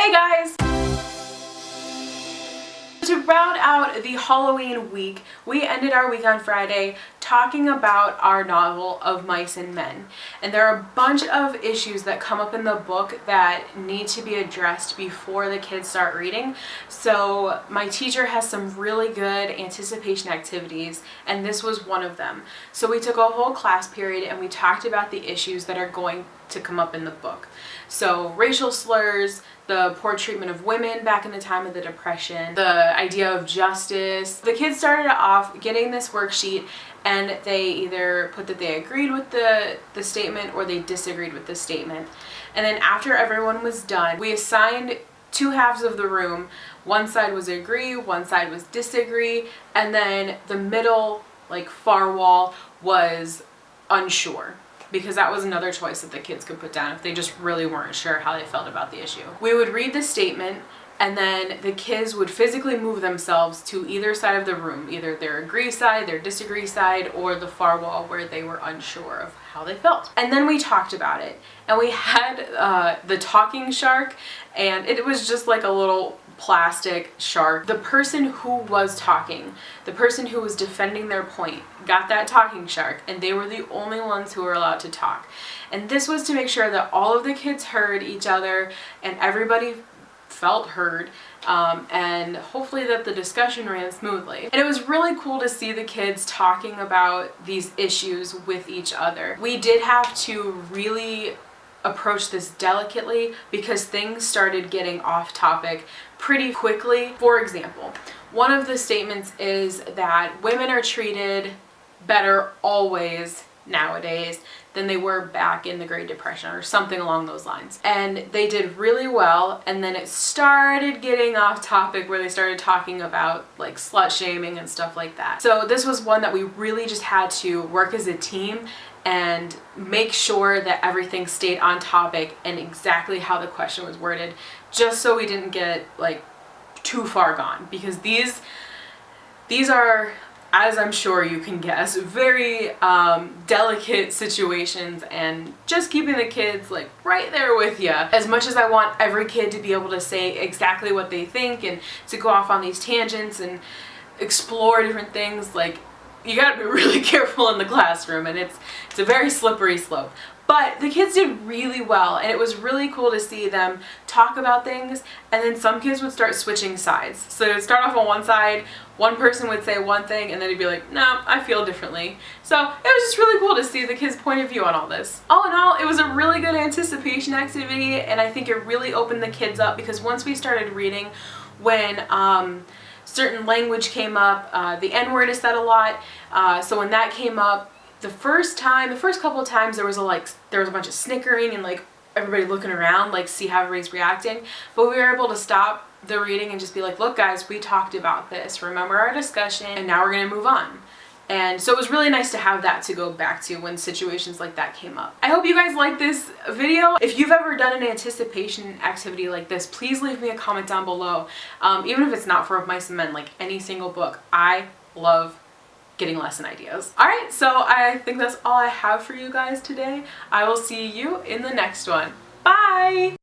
Hey guys! To round out the Halloween week, we ended our week on Friday talking about our novel Of Mice and Men. And there are a bunch of issues that come up in the book that need to be addressed before the kids start reading. So my teacher has some really good anticipation activities, and this was one of them. So we took a whole class period and we talked about the issues that are going to come up in the book. So racial slurs, the poor treatment of women back in the time of the Depression, the idea of justice. The kids started off getting this worksheet and they either put that they agreed with the statement or they disagreed with the statement. And then after everyone was done, we assigned two halves of the room. One side was agree, one side was disagree, and then the middle, like far wall, was unsure, because that was another choice that the kids could put down if they just really weren't sure how they felt about the issue. We would read the statement and then the kids would physically move themselves to either side of the room, either their agree side, their disagree side, or the far wall where they were unsure of how they felt. And then we talked about it, and we had the talking shark, and it was just like a little plastic shark. The person who was talking, the person who was defending their point, got that talking shark, and they were the only ones who were allowed to talk. And this was to make sure that all of the kids heard each other and everybody felt heard, and hopefully that the discussion ran smoothly. And it was really cool to see the kids talking about these issues with each other. We did have to really approach this delicately because things started getting off topic pretty quickly. For example, one of the statements is that women are treated better always nowadays than they were back in the Great Depression, or something along those lines. And they did really well, and then it started getting off topic where they started talking about like slut shaming and stuff like that. So this was one that we really just had to work as a team and make sure that everything stayed on topic and exactly how the question was worded, just so we didn't get like too far gone, because these are, as I'm sure you can guess, very delicate situations, and just keeping the kids like right there with you. As much as I want every kid to be able to say exactly what they think and to go off on these tangents and explore different things, like, you gotta be really careful in the classroom, and it's a very slippery slope. But the kids did really well, and it was really cool to see them talk about things, and then some kids would start switching sides. So it would start off on one side, one person would say one thing, and then he'd be like, no, I feel differently. So it was just really cool to see the kids' point of view on all this. All in all, it was a really good anticipation activity, and I think it really opened the kids up, because once we started reading, when certain language came up, the N-word is said a lot, so when that came up, the first couple of times there was a bunch of snickering and like everybody looking around, like see how everybody's reacting, but we were able to stop the reading and just be like, look guys, we talked about this, remember our discussion, and now we're gonna move on. And so it was really nice to have that to go back to when situations like that came up. I hope you guys liked this video. If you've ever done an anticipation activity like this, please leave me a comment down below. Even if it's not for Of Mice and Men, like any single book. I love getting lesson ideas. Alright, so I think that's all I have for you guys today. I will see you in the next one. Bye!